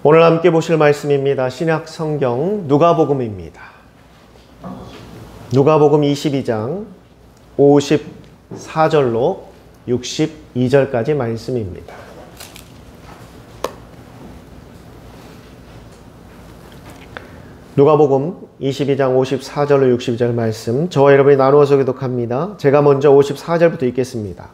오늘 함께 보실 말씀입니다. 신약 성경 누가복음입니다. 누가복음 22장 54절로 62절까지 말씀입니다. 누가복음 22장 54절로 62절 말씀, 저와 여러분이 나누어서 교독합니다. 제가 먼저 54절부터 읽겠습니다.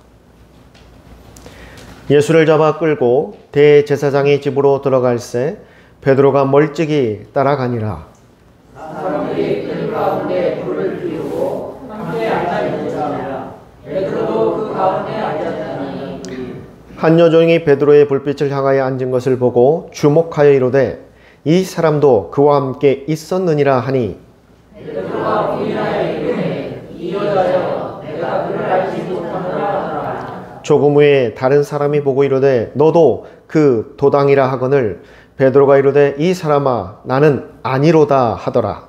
예수를 잡아 끌고 대제사장의 집으로 들어갈새 베드로가 멀찍이 따라가니라. 사람들이 그 가운데 불을 피우고 함께 앉아있는지라. 베드로도 그 가운데 앉았다니. 한 여종이 베드로의 불빛을 향하여 앉은 것을 보고 주목하여 이르되 이 사람도 그와 함께 있었느니라 하니, 베드로가 부인하여 이르되 이 여자여, 내가 그를 알지 못하노라 하더라. 조금 후에 다른 사람이 보고 이르되 너도 그 도당이라 하거늘 베드로가 이르되 이 사람아 나는 아니로다 하더라.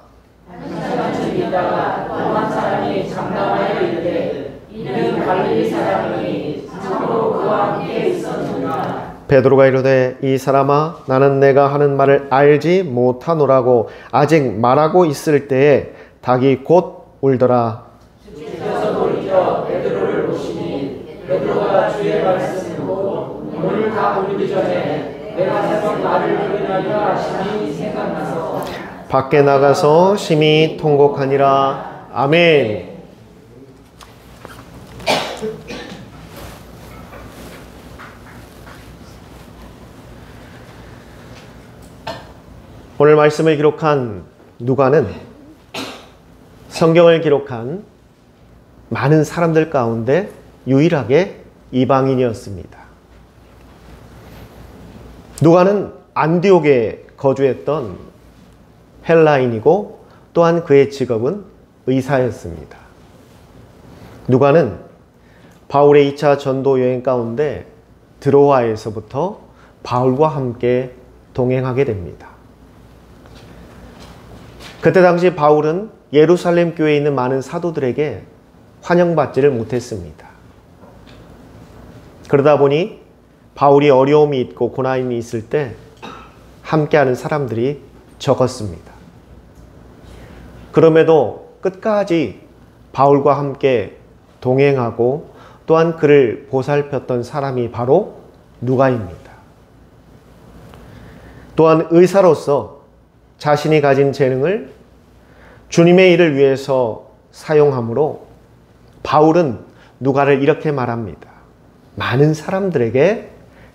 한 사람쯤 있다가 또 한 사람이 장담하여 이르되 이는 갈릴리 사람이니 참으로 그와 함께 있었느니라. 베드로가 이르되 이 사람아 나는 내가 하는 말을 알지 못하노라고 아직 말하고 있을 때에 닭이 곧 울더라. 주께서 돌이켜 베드로를 보시니 베드로가 주의 말씀을 듣고 눈을 다 돌리기 전에 내가 했던 말을 들으려 하시니 생각나서 밖에 나가서 심히 통곡하니라. 아멘. 오늘 말씀을 기록한 누가는 성경을 기록한 많은 사람들 가운데 유일하게 이방인이었습니다. 누가는 안디옥에 거주했던 헬라인이고 또한 그의 직업은 의사였습니다. 누가는 바울의 2차 전도 여행 가운데 드로아에서부터 바울과 함께 동행하게 됩니다. 그때 당시 바울은 예루살렘 교회에 있는 많은 사도들에게 환영받지를 못했습니다. 그러다 보니 바울이 어려움이 있고 고난이 있을 때 함께하는 사람들이 적었습니다. 그럼에도 끝까지 바울과 함께 동행하고 또한 그를 보살폈던 사람이 바로 누가입니다. 또한 의사로서 자신이 가진 재능을 주님의 일을 위해서 사용하므로 바울은 누가를 이렇게 말합니다. 많은 사람들에게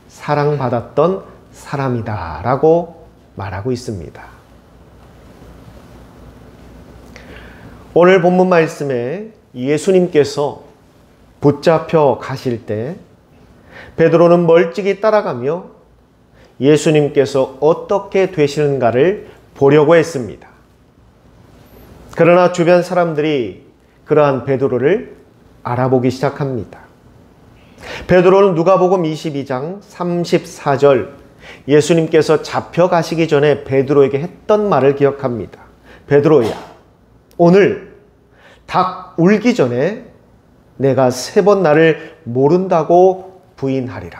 사랑받았던 사람이다 라고 말하고 있습니다. 오늘 본문 말씀에 예수님께서 붙잡혀 가실 때 베드로는 멀찍이 따라가며 예수님께서 어떻게 되시는가를 보려고 했습니다. 그러나 주변 사람들이 그러한 베드로를 알아보기 시작합니다. 베드로는 누가복음 22장 34절 예수님께서 잡혀가시기 전에 베드로에게 했던 말을 기억합니다. 베드로야, 오늘 닭 울기 전에 내가 3번 나를 모른다고 부인하리라.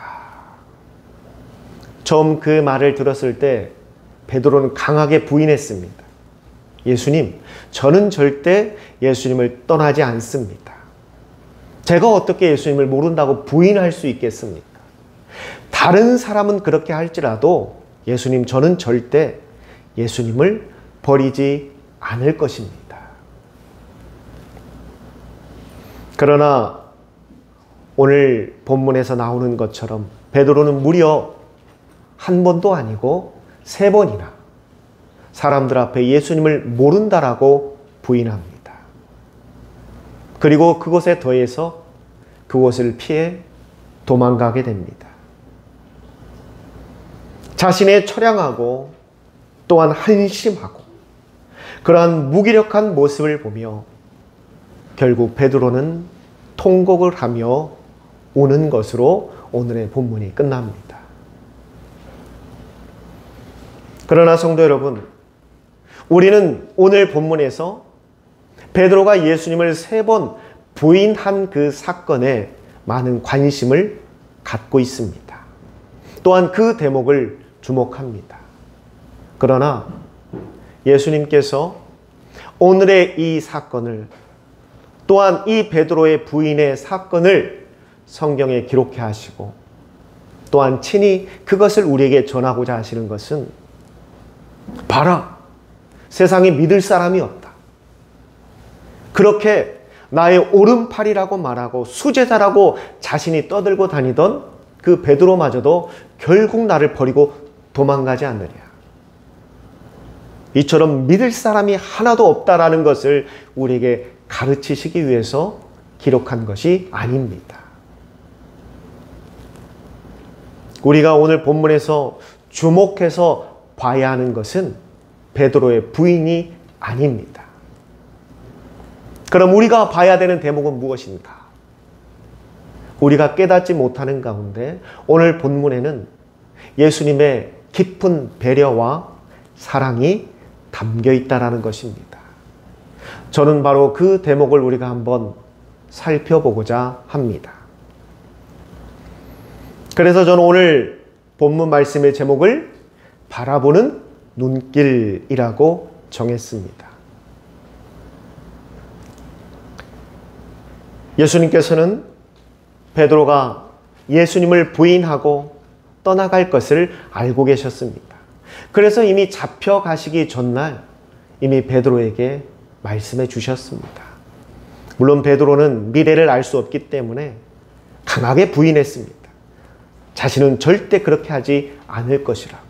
처음 그 말을 들었을 때 베드로는 강하게 부인했습니다. 예수님, 저는 절대 예수님을 떠나지 않습니다. 제가 어떻게 예수님을 모른다고 부인할 수 있겠습니까? 다른 사람은 그렇게 할지라도 예수님, 저는 절대 예수님을 버리지 않을 것입니다. 그러나 오늘 본문에서 나오는 것처럼 베드로는 무려 한 번도 아니고 3번이나 사람들 앞에 예수님을 모른다라고 부인합니다. 그리고 그것에 더해서 그곳을 피해 도망가게 됩니다. 자신의 처량하고 또한 한심하고 그러한 무기력한 모습을 보며 결국 베드로는 통곡을 하며 우는 것으로 오늘의 본문이 끝납니다. 그러나 성도 여러분, 우리는 오늘 본문에서 베드로가 예수님을 3번 부인한 그 사건에 많은 관심을 갖고 있습니다. 또한 그 대목을 주목합니다. 그러나 예수님께서 오늘의 이 사건을, 또한 이 베드로의 부인의 사건을 성경에 기록해 하시고 또한 친히 그것을 우리에게 전하고자 하시는 것은, 봐라, 세상에 믿을 사람이 없다, 그렇게 나의 오른팔이라고 말하고 수제자라고 자신이 떠들고 다니던 그 베드로마저도 결국 나를 버리고 도망가지 않느냐, 이처럼 믿을 사람이 하나도 없다라는 것을 우리에게 가르치시기 위해서 기록한 것이 아닙니다. 우리가 오늘 본문에서 주목해서 봐야 하는 것은 베드로의 부인이 아닙니다. 그럼 우리가 봐야 되는 대목은 무엇인가? 우리가 깨닫지 못하는 가운데 오늘 본문에는 예수님의 깊은 배려와 사랑이 담겨 있다는 것입니다. 저는 바로 그 대목을 우리가 한번 살펴보고자 합니다. 그래서 저는 오늘 본문 말씀의 제목을 바라보는 눈길이라고 정했습니다. 예수님께서는 베드로가 예수님을 부인하고 떠나갈 것을 알고 계셨습니다. 그래서 이미 잡혀가시기 전날 이미 베드로에게 말씀해 주셨습니다. 물론 베드로는 미래를 알 수 없기 때문에 강하게 부인했습니다. 자신은 절대 그렇게 하지 않을 것이라고.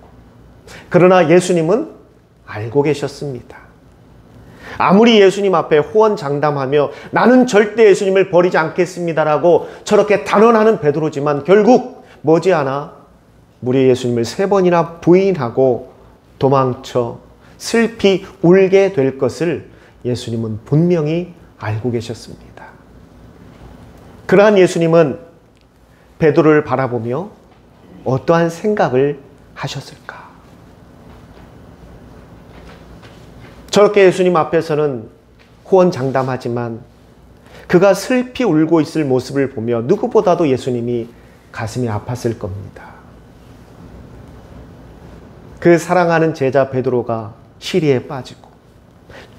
그러나 예수님은 알고 계셨습니다. 아무리 예수님 앞에 호언장담하며 나는 절대 예수님을 버리지 않겠습니다라고 저렇게 단언하는 베드로지만 결국 머지않아 우리 예수님을 3번이나 부인하고 도망쳐 슬피 울게 될 것을 예수님은 분명히 알고 계셨습니다. 그러한 예수님은 베드로를 바라보며 어떠한 생각을 하셨을까? 저렇게 예수님 앞에서는 호언장담하지만 그가 슬피 울고 있을 모습을 보며 누구보다도 예수님이 가슴이 아팠을 겁니다. 그 사랑하는 제자 베드로가 시리에 빠지고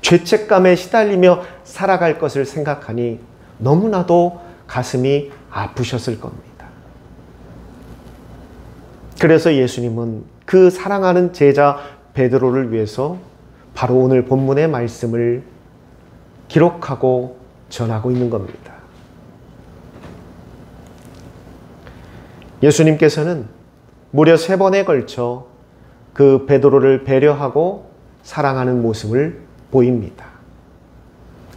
죄책감에 시달리며 살아갈 것을 생각하니 너무나도 가슴이 아프셨을 겁니다. 그래서 예수님은 그 사랑하는 제자 베드로를 위해서 바로 오늘 본문의 말씀을 기록하고 전하고 있는 겁니다. 예수님께서는 무려 3번에 걸쳐 그 베드로를 배려하고 사랑하는 모습을 보입니다.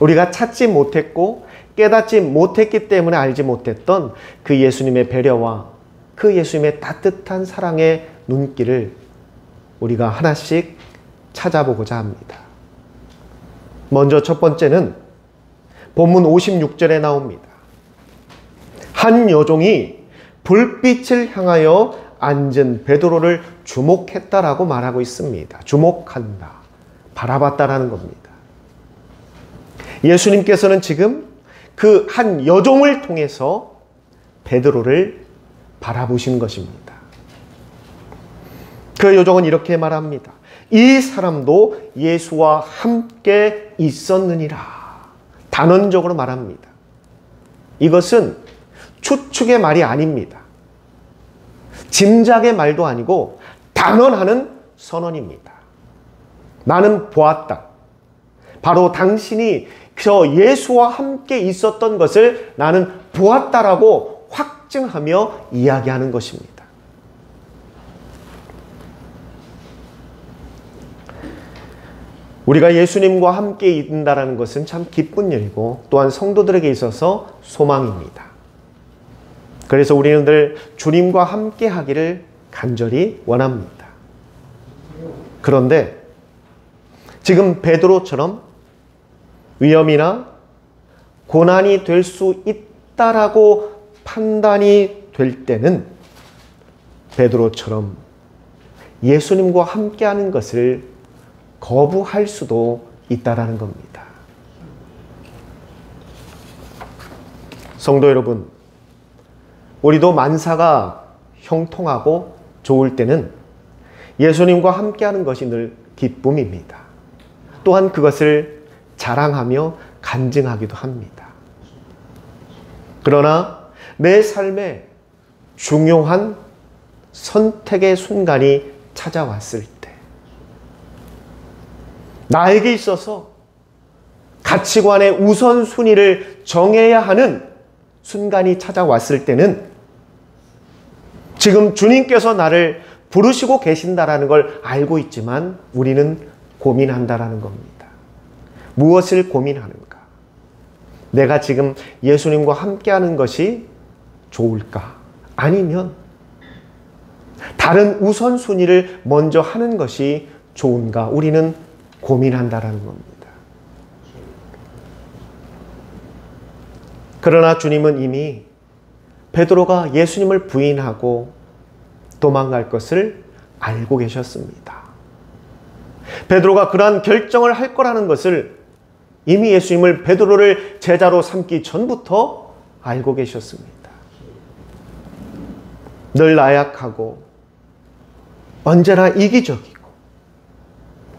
우리가 찾지 못했고 깨닫지 못했기 때문에 알지 못했던 그 예수님의 배려와 그 예수님의 따뜻한 사랑의 눈길을 우리가 하나씩 찾아보고자 합니다. 먼저 첫 번째는 본문 56절에 나옵니다. 한 여종이 불빛을 향하여 앉은 베드로를 주목했다라고 말하고 있습니다. 주목한다, 바라봤다라는 겁니다. 예수님께서는 지금 그 한 여종을 통해서 베드로를 바라보신 것입니다. 그 여종은 이렇게 말합니다. 이 사람도 예수와 함께 있었느니라. 단언적으로 말합니다. 이것은 추측의 말이 아닙니다. 짐작의 말도 아니고 단언하는 선언입니다. 나는 보았다. 바로 당신이 저 예수와 함께 있었던 것을 나는 보았다라고 확증하며 이야기하는 것입니다. 우리가 예수님과 함께 있는다는 것은 참 기쁜 일이고 또한 성도들에게 있어서 소망입니다. 그래서 우리는 늘 주님과 함께 하기를 간절히 원합니다. 그런데 지금 베드로처럼 위험이나 고난이 될 수 있다라고 판단이 될 때는 베드로처럼 예수님과 함께하는 것을 거부할 수도 있다라는 겁니다. 성도 여러분, 우리도 만사가 형통하고 좋을 때는 예수님과 함께하는 것이 늘 기쁨입니다. 또한 그것을 자랑하며 간증하기도 합니다. 그러나 내 삶에 중요한 선택의 순간이 찾아왔을 때, 나에게 있어서 가치관의 우선순위를 정해야 하는 순간이 찾아왔을 때는 지금 주님께서 나를 부르시고 계신다라는 걸 알고 있지만 우리는 고민한다라는 겁니다. 무엇을 고민하는가? 내가 지금 예수님과 함께하는 것이 좋을까? 아니면 다른 우선순위를 먼저 하는 것이 좋은가? 우리는 고민한다라는 겁니다. 그러나 주님은 이미 베드로가 예수님을 부인하고 도망갈 것을 알고 계셨습니다. 베드로가 그러한 결정을 할 거라는 것을 이미 예수님을 베드로를 제자로 삼기 전부터 알고 계셨습니다. 늘 나약하고 언제나 이기적이고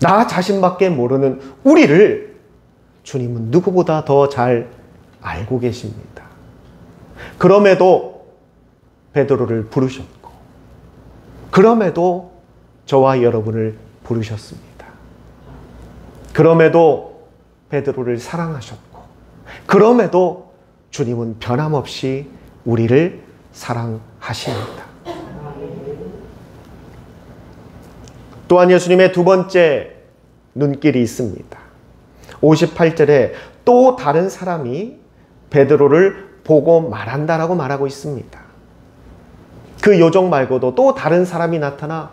나 자신밖에 모르는 우리를 주님은 누구보다 더 잘 알고 계십니다. 그럼에도 베드로를 부르셨고 그럼에도 저와 여러분을 부르셨습니다. 그럼에도 베드로를 사랑하셨고 그럼에도 주님은 변함없이 우리를 사랑하십니다. 또한 예수님의 두 번째 눈길이 있습니다. 58절에 또 다른 사람이 베드로를 보고 말한다라고 말하고 있습니다. 그 요정 말고도 또 다른 사람이 나타나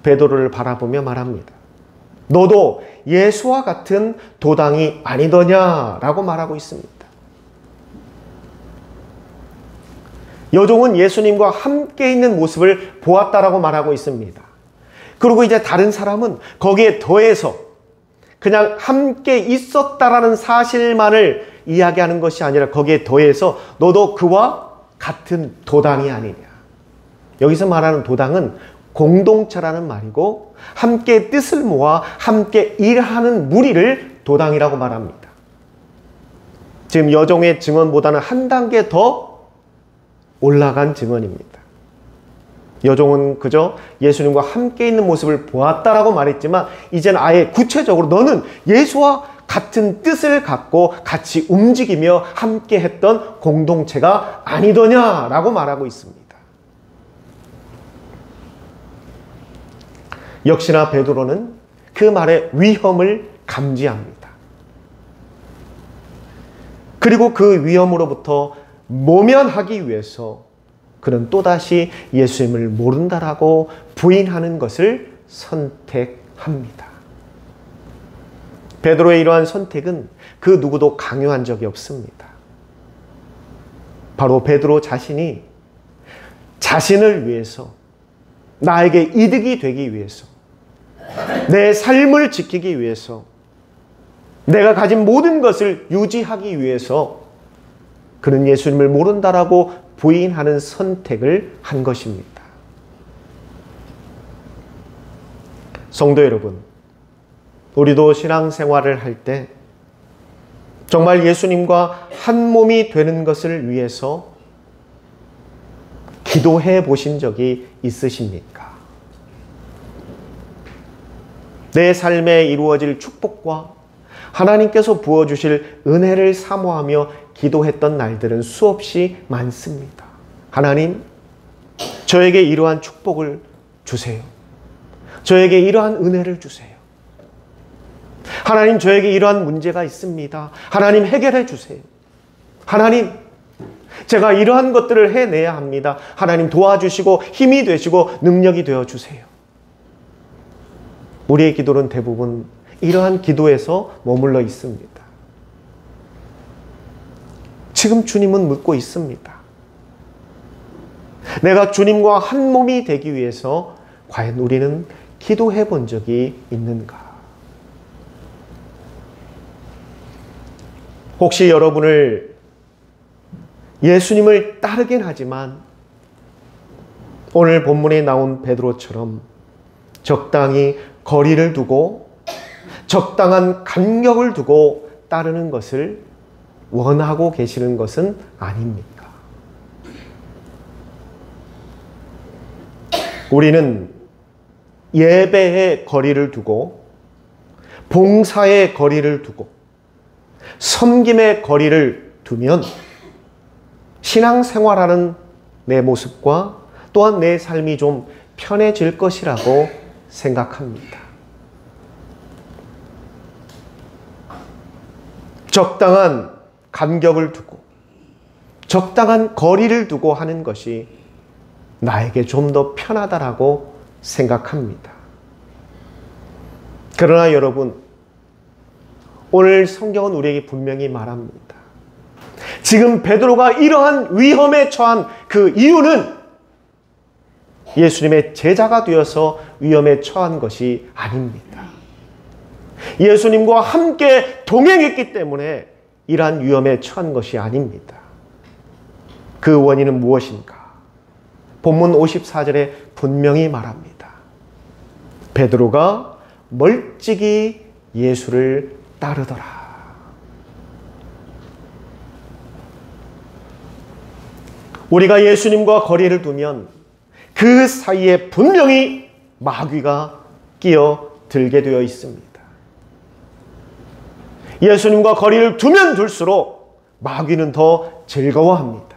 베드로를 바라보며 말합니다. 너도 예수와 같은 도당이 아니더냐라고 말하고 있습니다. 여종은 예수님과 함께 있는 모습을 보았다라고 말하고 있습니다. 그리고 이제 다른 사람은 거기에 더해서 그냥 함께 있었다라는 사실만을 이야기하는 것이 아니라 거기에 더해서 너도 그와 같은 도당이 아니냐. 여기서 말하는 도당은 공동체라는 말이고 함께 뜻을 모아 함께 일하는 무리를 도당이라고 말합니다. 지금 여종의 증언보다는 한 단계 더 올라간 증언입니다. 여종은 그저 예수님과 함께 있는 모습을 보았다라고 말했지만 이제는 아예 구체적으로 너는 예수와 같은 뜻을 갖고 같이 움직이며 함께 했던 공동체가 아니더냐라고 말하고 있습니다. 역시나 베드로는 그 말의 위험을 감지합니다. 그리고 그 위험으로부터 모면하기 위해서 그는 또다시 예수님을 모른다라고 부인하는 것을 선택합니다. 베드로의 이러한 선택은 그 누구도 강요한 적이 없습니다. 바로 베드로 자신이 자신을 위해서 나에게 이득이 되기 위해서 내 삶을 지키기 위해서 내가 가진 모든 것을 유지하기 위해서 그는 예수님을 모른다라고 부인하는 선택을 한 것입니다. 성도 여러분, 우리도 신앙생활을 할 때 정말 예수님과 한 몸이 되는 것을 위해서 기도해 보신 적이 있으십니까? 내 삶에 이루어질 축복과 하나님께서 부어주실 은혜를 사모하며 기도했던 날들은 수없이 많습니다. 하나님, 저에게 이러한 축복을 주세요. 저에게 이러한 은혜를 주세요. 하나님, 저에게 이러한 문제가 있습니다. 하나님, 해결해 주세요. 하나님, 제가 이러한 것들을 해내야 합니다. 하나님, 도와주시고 힘이 되시고 능력이 되어 주세요. 우리의 기도는 대부분 이러한 기도에서 머물러 있습니다. 지금 주님은 묻고 있습니다. 내가 주님과 한 몸이 되기 위해서 과연 우리는 기도해 본 적이 있는가? 혹시 여러분을 예수님을 따르긴 하지만 오늘 본문에 나온 베드로처럼 적당히 거리를 두고 적당한 간격을 두고 따르는 것을 원하고 계시는 것은 아닙니까? 우리는 예배의 거리를 두고 봉사의 거리를 두고 섬김의 거리를 두면 신앙생활하는 내 모습과 또한 내 삶이 좀 편해질 것이라고 생각합니다. 적당한 간격을 두고 적당한 거리를 두고 하는 것이 나에게 좀 더 편하다라고 생각합니다. 그러나 여러분, 오늘 성경은 우리에게 분명히 말합니다. 지금 베드로가 이러한 위험에 처한 그 이유는 예수님의 제자가 되어서 위험에 처한 것이 아닙니다. 예수님과 함께 동행했기 때문에 이러한 위험에 처한 것이 아닙니다. 그 원인은 무엇인가? 본문 54절에 분명히 말합니다. 베드로가 멀찍이 예수를 따르더라. 우리가 예수님과 거리를 두면 그 사이에 분명히 마귀가 끼어들게 되어 있습니다. 예수님과 거리를 두면 둘수록 마귀는 더 즐거워합니다.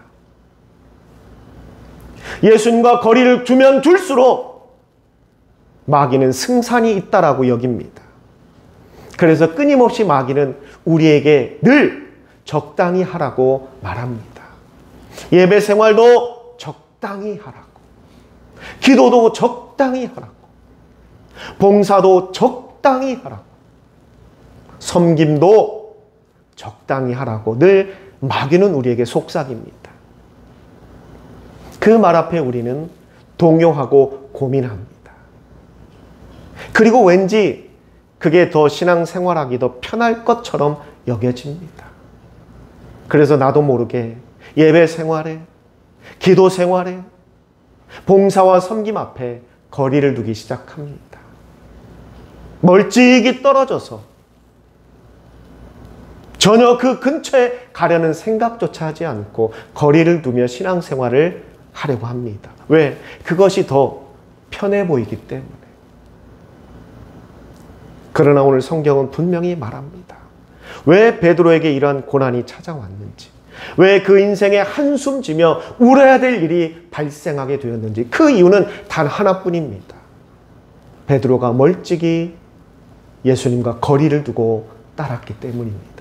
예수님과 거리를 두면 둘수록 마귀는 승산이 있다라고 여깁니다. 그래서 끊임없이 마귀는 우리에게 늘 적당히 하라고 말합니다. 예배 생활도 적당히 하라고, 기도도 적당히 하라고, 봉사도 적당히 하라고, 섬김도 적당히 하라고 늘 마귀는 우리에게 속삭입니다. 그 말 앞에 우리는 동요하고 고민합니다. 그리고 왠지 그게 더 신앙생활하기 더 편할 것처럼 여겨집니다. 그래서 나도 모르게 예배 생활에, 기도 생활에, 봉사와 섬김 앞에 거리를 두기 시작합니다. 멀찍이 떨어져서 전혀 그 근처에 가려는 생각조차 하지 않고 거리를 두며 신앙생활을 하려고 합니다. 왜? 그것이 더 편해 보이기 때문에. 그러나 오늘 성경은 분명히 말합니다. 왜 베드로에게 이러한 고난이 찾아왔는지, 왜 그 인생에 한숨 지며 울어야 될 일이 발생하게 되었는지, 그 이유는 단 하나뿐입니다. 베드로가 멀찍이 예수님과 거리를 두고 따랐기 때문입니다.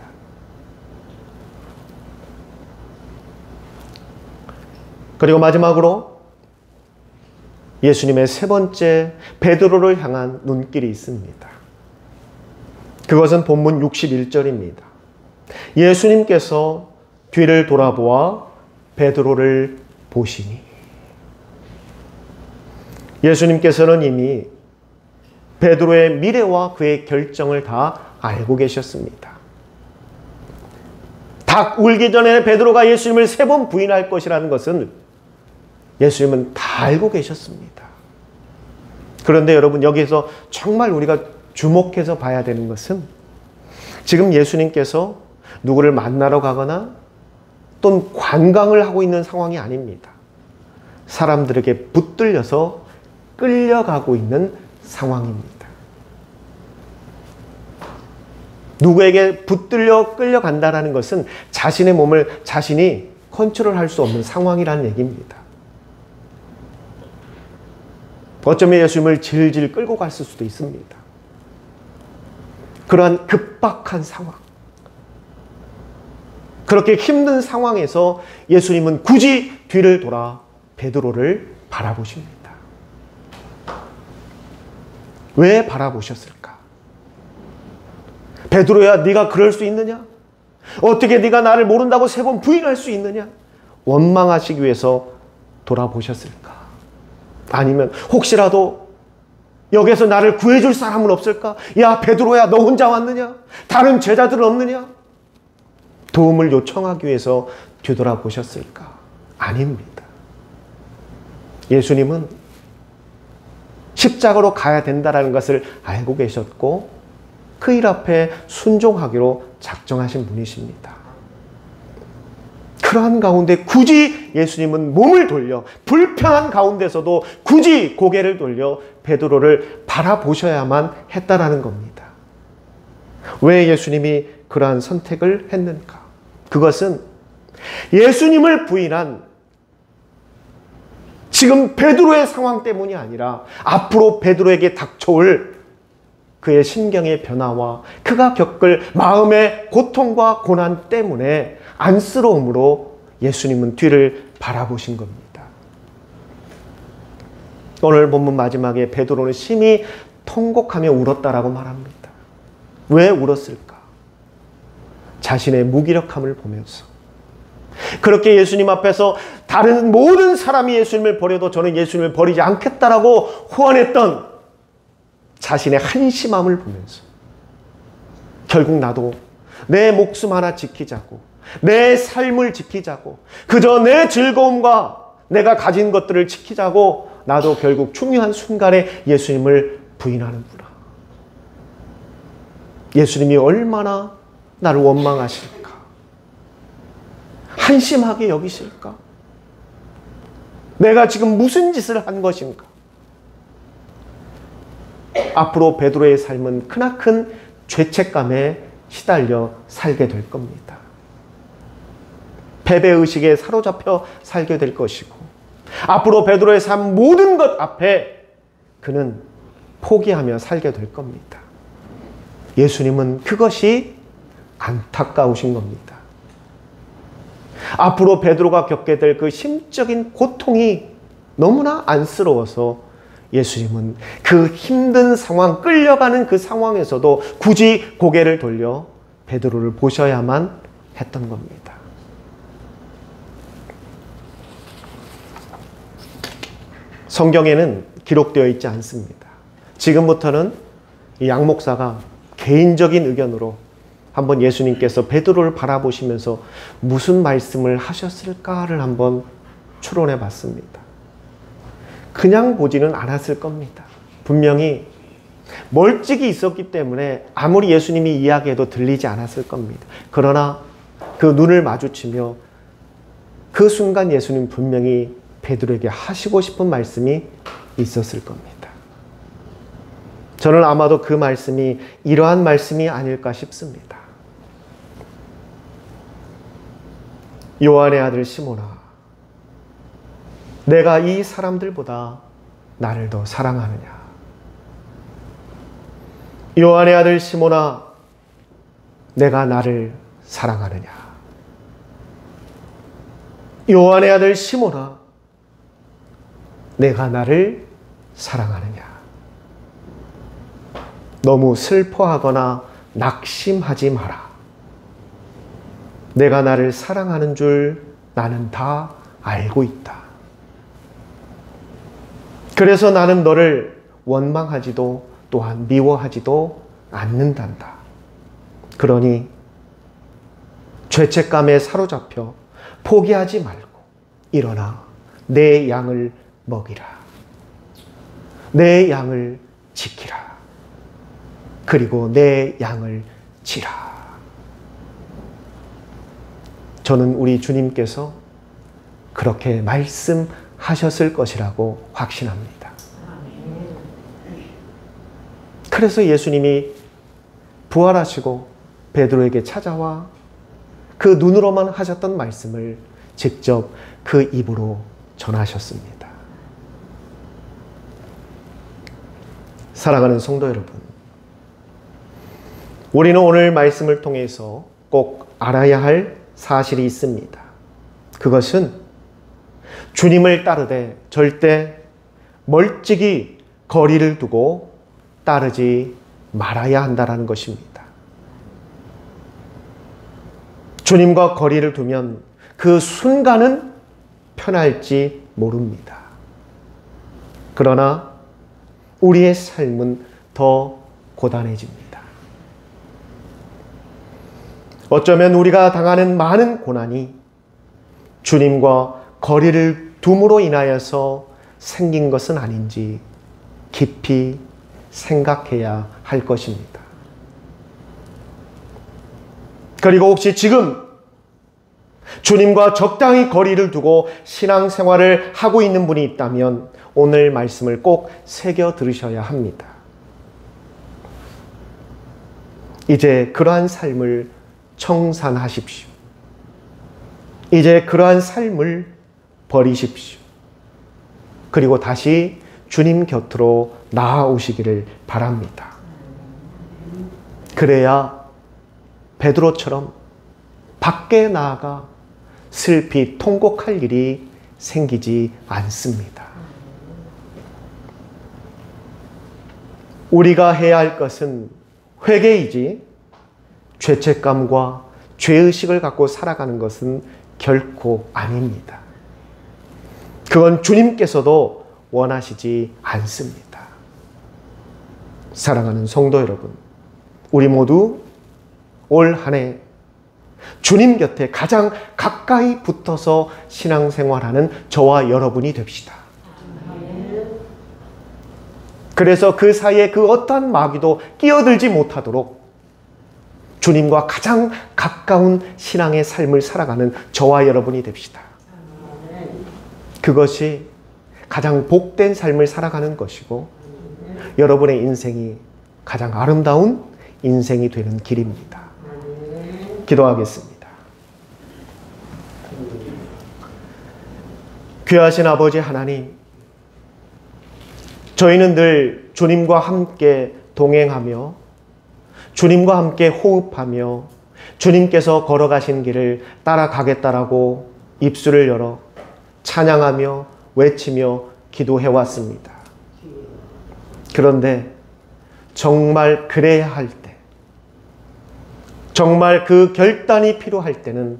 그리고 마지막으로 예수님의 세 번째 베드로를 향한 눈길이 있습니다. 그것은 본문 61절입니다. 예수님께서 뒤를 돌아보아 베드로를 보시니, 예수님께서는 이미 베드로의 미래와 그의 결정을 다 알고 계셨습니다. 닭 울기 전에 베드로가 예수님을 3번 부인할 것이라는 것은 예수님은 다 알고 계셨습니다. 그런데 여러분, 여기서 정말 우리가 주목해서 봐야 되는 것은 지금 예수님께서 누구를 만나러 가거나 또는 관광을 하고 있는 상황이 아닙니다. 사람들에게 붙들려서 끌려가고 있는 상황입니다. 누구에게 붙들려 끌려간다는 것은 자신의 몸을 자신이 컨트롤할 수 없는 상황이라는 얘기입니다. 어쩌면 예수님을 질질 끌고 갔을 수도 있습니다. 그러한 급박한 상황, 그렇게 힘든 상황에서 예수님은 굳이 뒤를 돌아 베드로를 바라보십니다. 왜 바라보셨을까? 베드로야, 네가 그럴 수 있느냐? 어떻게 네가 나를 모른다고 3번 부인할 수 있느냐? 원망하시기 위해서 돌아보셨을까? 아니면 혹시라도 여기서 나를 구해줄 사람은 없을까? 야, 베드로야, 너 혼자 왔느냐? 다른 제자들은 없느냐? 도움을 요청하기 위해서 뒤돌아보셨을까? 아닙니다. 예수님은 십자가로 가야 된다는 것을 알고 계셨고 그 일 앞에 순종하기로 작정하신 분이십니다. 그러한 가운데 굳이 예수님은 몸을 돌려 불편한 가운데서도 굳이 고개를 돌려 베드로를 바라보셔야만 했다라는 겁니다. 왜 예수님이 그러한 선택을 했는가? 그것은 예수님을 부인한 지금 베드로의 상황 때문이 아니라 앞으로 베드로에게 닥쳐올 그의 심경의 변화와 그가 겪을 마음의 고통과 고난 때문에 안쓰러움으로 예수님은 뒤를 바라보신 겁니다. 오늘 본문 마지막에 베드로는 심히 통곡하며 울었다라고 말합니다. 왜 울었을까? 자신의 무기력함을 보면서 그렇게 예수님 앞에서 다른 모든 사람이 예수님을 버려도 저는 예수님을 버리지 않겠다라고 호언했던 자신의 한심함을 보면서 결국 나도 내 목숨 하나 지키자고 내 삶을 지키자고 그저 내 즐거움과 내가 가진 것들을 지키자고 나도 결국 중요한 순간에 예수님을 부인하는구나. 예수님이 얼마나 나를 원망하실까? 한심하게 여기실까? 내가 지금 무슨 짓을 한 것인가? 앞으로 베드로의 삶은 크나큰 죄책감에 시달려 살게 될 겁니다. 패배의식에 사로잡혀 살게 될 것이고 앞으로 베드로의 삶 모든 것 앞에 그는 포기하며 살게 될 겁니다. 예수님은 그것이 안타까우신 겁니다. 앞으로 베드로가 겪게 될 그 심적인 고통이 너무나 안쓰러워서 예수님은 그 힘든 상황, 끌려가는 그 상황에서도 굳이 고개를 돌려 베드로를 보셔야만 했던 겁니다. 성경에는 기록되어 있지 않습니다. 지금부터는 이 양 목사가 개인적인 의견으로 한번 예수님께서 베드로를 바라보시면서 무슨 말씀을 하셨을까를 한번 추론해 봤습니다. 그냥 보지는 않았을 겁니다. 분명히 멀찍이 있었기 때문에 아무리 예수님이 이야기해도 들리지 않았을 겁니다. 그러나 그 눈을 마주치며 그 순간 예수님 분명히 베드로에게 하시고 싶은 말씀이 있었을 겁니다. 저는 아마도 그 말씀이 이러한 말씀이 아닐까 싶습니다. 요한의 아들 시몬아, 내가 이 사람들보다 나를 더 사랑하느냐? 요한의 아들 시몬아, 내가 나를 사랑하느냐? 요한의 아들 시몬아, 내가 나를 사랑하느냐? 너무 슬퍼하거나 낙심하지 마라. 내가 나를 사랑하는 줄 나는 다 알고 있다. 그래서 나는 너를 원망하지도 또한 미워하지도 않는단다. 그러니 죄책감에 사로잡혀 포기하지 말고 일어나 내 양을 먹이라. 내 양을 지키라. 그리고 내 양을 치라. 저는 우리 주님께서 그렇게 말씀하셨을 것이라고 확신합니다. 그래서 예수님이 부활하시고 베드로에게 찾아와 그 눈으로만 하셨던 말씀을 직접 그 입으로 전하셨습니다. 사랑하는 성도 여러분, 우리는 오늘 말씀을 통해서 꼭 알아야 할 사실이 있습니다. 그것은 주님을 따르되 절대 멀찍이 거리를 두고 따르지 말아야 한다는 것입니다. 주님과 거리를 두면 그 순간은 편할지 모릅니다. 그러나 우리의 삶은 더 고단해집니다. 어쩌면 우리가 당하는 많은 고난이 주님과 거리를 둠으로 인하여서 생긴 것은 아닌지 깊이 생각해야 할 것입니다. 그리고 혹시 지금 주님과 적당히 거리를 두고 신앙생활을 하고 있는 분이 있다면 오늘 말씀을 꼭 새겨 들으셔야 합니다. 이제 그러한 삶을 청산하십시오. 이제 그러한 삶을 버리십시오. 그리고 다시 주님 곁으로 나아오시기를 바랍니다. 그래야 베드로처럼 밖에 나아가 슬피 통곡할 일이 생기지 않습니다. 우리가 해야 할 것은 회개이지 죄책감과 죄의식을 갖고 살아가는 것은 결코 아닙니다. 그건 주님께서도 원하시지 않습니다. 사랑하는 성도 여러분, 우리 모두 올 한 해 주님 곁에 가장 가까이 붙어서 신앙생활하는 저와 여러분이 됩시다. 그래서 그 사이에 그 어떠한 마귀도 끼어들지 못하도록 주님과 가장 가까운 신앙의 삶을 살아가는 저와 여러분이 됩시다. 그것이 가장 복된 삶을 살아가는 것이고 여러분의 인생이 가장 아름다운 인생이 되는 길입니다. 기도하겠습니다. 귀하신 아버지 하나님, 저희는 늘 주님과 함께 동행하며 주님과 함께 호흡하며 주님께서 걸어가신 길을 따라가겠다라고 입술을 열어 찬양하며 외치며 기도해왔습니다. 그런데 정말 그래야 할 때, 정말 그 결단이 필요할 때는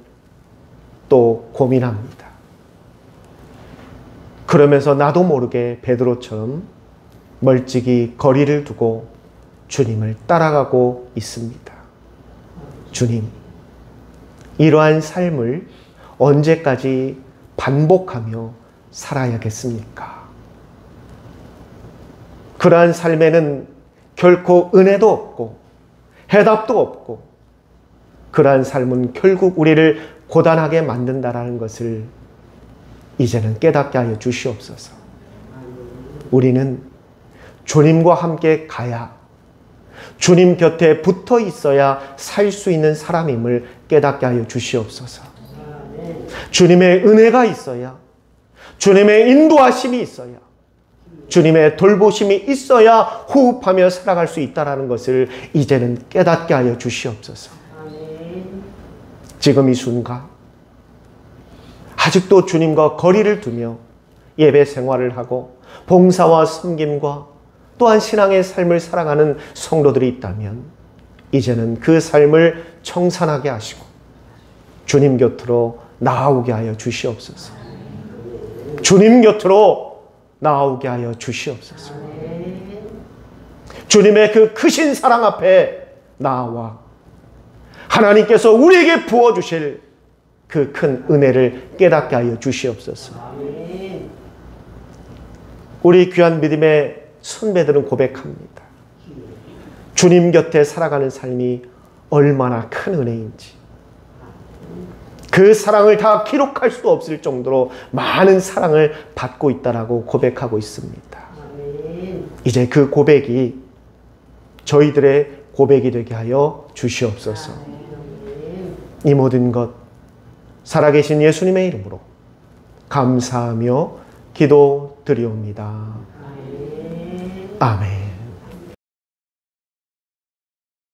또 고민합니다. 그러면서 나도 모르게 베드로처럼 멀찍이 거리를 두고 주님을 따라가고 있습니다. 주님, 이러한 삶을 언제까지 반복하며 살아야겠습니까? 그러한 삶에는 결코 은혜도 없고 해답도 없고 그러한 삶은 결국 우리를 고단하게 만든다라는 것을 이제는 깨닫게 하여 주시옵소서. 우리는 주님과 함께 가야, 주님 곁에 붙어 있어야 살 수 있는 사람임을 깨닫게 하여 주시옵소서. 주님의 은혜가 있어야, 주님의 인도하심이 있어야, 주님의 돌보심이 있어야 호흡하며 살아갈 수 있다는 것을 이제는 깨닫게 하여 주시옵소서. 지금 이 순간 아직도 주님과 거리를 두며 예배 생활을 하고 봉사와 섬김과 또한 신앙의 삶을 살아가는 성도들이 있다면 이제는 그 삶을 청산하게 하시고 주님 곁으로 나아오게 하여 주시옵소서. 주님 곁으로 나아오게 하여 주시옵소서. 주님의 그 크신 사랑 앞에 나와 하나님께서 우리에게 부어주실 그 큰 은혜를 깨닫게 하여 주시옵소서. 우리 귀한 믿음의 선배들은 고백합니다. 주님 곁에 살아가는 삶이 얼마나 큰 은혜인지, 그 사랑을 다 기록할 수 없을 정도로 많은 사랑을 받고 있다라고 고백하고 있습니다. 이제 그 고백이 저희들의 고백이 되게 하여 주시옵소서. 이 모든 것 살아계신 예수님의 이름으로 감사하며 기도드리옵니다. 아멘.